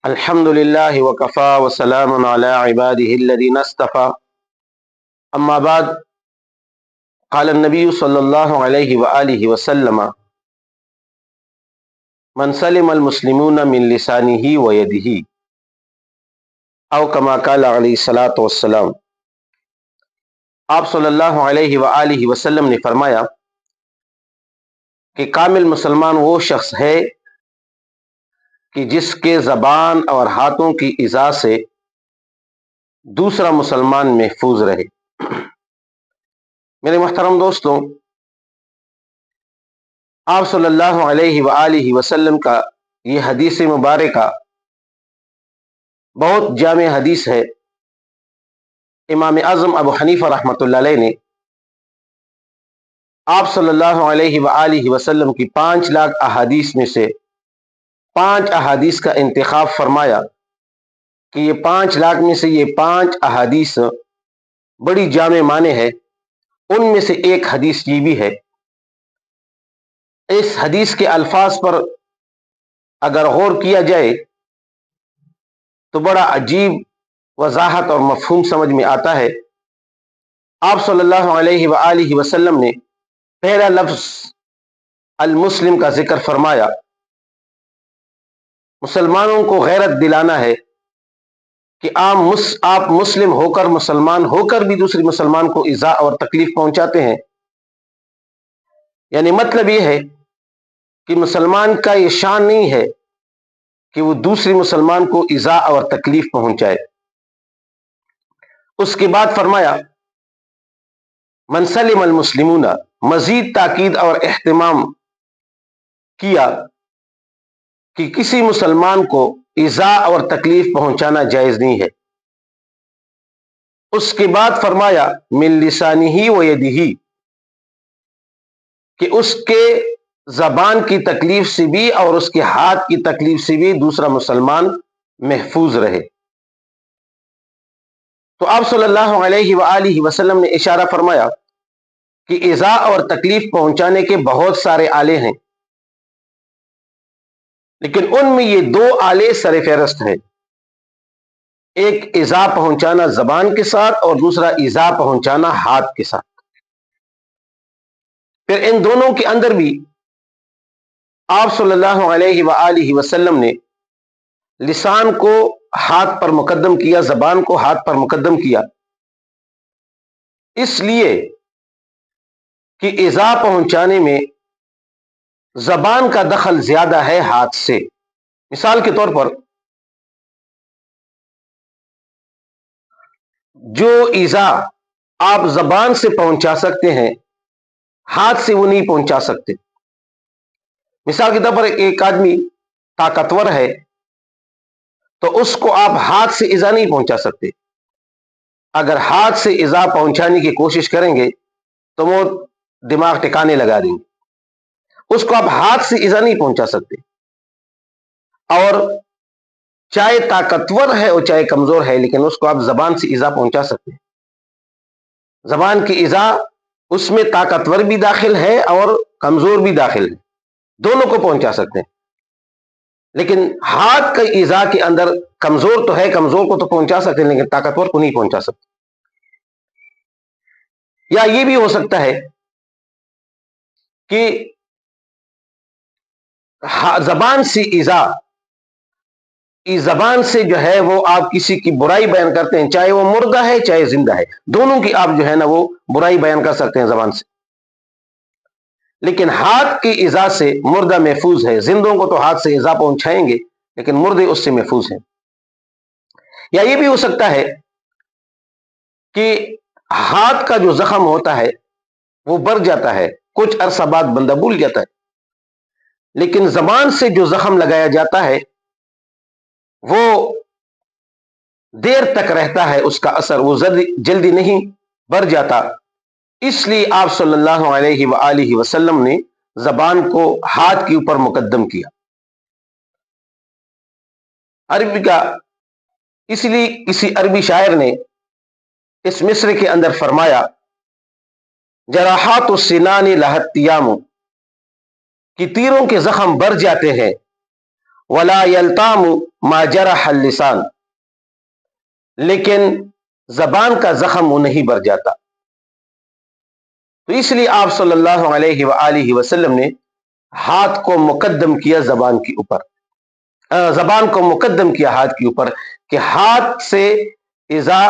الحمد لله وكفى وسلام على عباده الذين اصطفى أما بعد قال النبي صلى الله عليه وآله وسلم من سلم المسلمون من لسانه ويده أو كما قال عليه الصلاة والسلام۔ آپ صلی اللہ علیہ وآلہ وسلم نے فرمایا کہ کامل مسلمان وہ شخص ہے کہ جس کے زبان اور ہاتھوں کی ایذا سے دوسرا مسلمان محفوظ رہے۔ میرے محترم دوستوں، آپ صلی اللہ علیہ وآلہ وسلم کا یہ حدیث مبارکہ بہت جامع حدیث ہے۔ امام اعظم ابو حنیفہ رحمۃ اللہ علیہ نے آپ صلی اللہ علیہ وآلہ وسلم کی 5 لاکھ احادیث میں سے 5 احادیث کا انتخاب فرمایا کہ یہ 5 لاکھ میں سے یہ 5 احادیث بڑی جامع معنی ہے۔ ان میں سے ایک حدیث یہ بھی ہے۔ اس حدیث کے الفاظ پر اگر غور کیا جائے تو بڑا عجیب وضاحت اور مفہوم سمجھ میں آتا ہے۔ آپ صلی اللہ علیہ وآلہ وسلم نے پہلا لفظ المسلم کا ذکر فرمایا۔ مسلمانوں کو غیرت دلانا ہے کہ آپ مسلم ہو کر، مسلمان ہو کر بھی دوسری مسلمان کو ایذا اور تکلیف پہنچاتے ہیں۔ یعنی مطلب یہ ہے کہ مسلمان کا یہ شان نہیں ہے کہ وہ دوسری مسلمان کو ایذا اور تکلیف پہنچائے۔ اس کے بعد فرمایا من سلم المسلمون، مزید تاکید اور اہتمام کیا کہ کسی مسلمان کو ایذا اور تکلیف پہنچانا جائز نہیں ہے۔ اس کے بعد فرمایا من لسانہ و یدہ، کہ اس کے زبان کی تکلیف سے بھی اور اس کے ہاتھ کی تکلیف سے بھی دوسرا مسلمان محفوظ رہے۔ تو آپ صلی اللہ علیہ وآلہ وسلم نے اشارہ فرمایا کہ ایذا اور تکلیف پہنچانے کے بہت سارے آلے ہیں، لیکن ان میں یہ 2 آلے سر فہرست ہیں۔ ایک ایذا پہنچانا زبان کے ساتھ اور دوسرا ایذا پہنچانا ہاتھ کے ساتھ۔ پھر ان دونوں کے اندر بھی آپ صلی اللہ علیہ وآلہ وسلم نے لسان کو ہاتھ پر مقدم کیا، زبان کو ہاتھ پر مقدم کیا، اس لیے کہ ایذا پہنچانے میں زبان کا دخل زیادہ ہے ہاتھ سے۔ مثال کے طور پر جو ایذا آپ زبان سے پہنچا سکتے ہیں، ہاتھ سے وہ نہیں پہنچا سکتے۔ مثال کے طور پر ایک آدمی طاقتور ہے تو اس کو آپ ہاتھ سے ایذا نہیں پہنچا سکتے۔ اگر ہاتھ سے ایذا پہنچانے کی کوشش کریں گے تو وہ دماغ ٹکانے لگا دیں گے۔ اس کو آپ ہاتھ سے ایذا نہیں پہنچا سکتے۔ اور چاہے طاقتور ہے اور چاہے کمزور ہے، لیکن اس کو آپ زبان سے ایذا پہنچا سکتے ہیں۔ زبان کی ایذا اس میں طاقتور بھی داخل ہے اور کمزور بھی داخل ہے، دونوں کو پہنچا سکتے ہیں۔ لیکن ہاتھ کی ایذا کے اندر کمزور تو ہے، کمزور کو تو پہنچا سکتے ہیں لیکن طاقتور کو نہیں پہنچا سکتے۔ یا یہ بھی ہو سکتا ہے کہ زبان سے ایذا، اس زبان سے جو ہے وہ آپ کسی کی برائی بیان کرتے ہیں، چاہے وہ مردہ ہے چاہے زندہ ہے، دونوں کی آپ جو ہے نا وہ برائی بیان کر سکتے ہیں زبان سے۔ لیکن ہاتھ کی ایذا سے مردہ محفوظ ہے۔ زندوں کو تو ہاتھ سے ایذا پہنچائیں گے لیکن مردے اس سے محفوظ ہیں۔ یا یہ بھی ہو سکتا ہے کہ ہاتھ کا جو زخم ہوتا ہے وہ بڑھ جاتا ہے، کچھ عرصہ بعد بندہ بھول جاتا ہے، لیکن زبان سے جو زخم لگایا جاتا ہے وہ دیر تک رہتا ہے، اس کا اثر وہ جلدی نہیں بڑھ جاتا۔ اس لیے آپ صلی اللہ علیہ وآلہ وسلم نے زبان کو ہاتھ کے اوپر مقدم کیا۔ عربی کا، اس لیے کسی عربی شاعر نے اس مصرع کے اندر فرمایا جراحات السنان لها التیام، کہ تیروں کے زخم بڑھ جاتے ہیں، ولا یلتام ما جرح اللسان، لیکن زبان کا زخم وہ نہیں بھر جاتا. تو اس لیے آپ صلی اللہ علیہ وآلہ وسلم نے ہاتھ کو مقدم کیا زبان کے اوپر، زبان کو مقدم کیا ہاتھ کے اوپر، کہ ہاتھ سے ایذا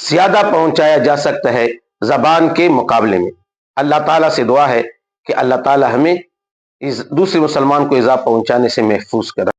زیادہ پہنچایا جا سکتا ہے زبان کے مقابلے میں. اللہ تعالیٰ سے دعا ہے کہ اللہ تعالیٰ ہمیں دوسرے مسلمان کو ایذا پہنچانے سے محفوظ کرے.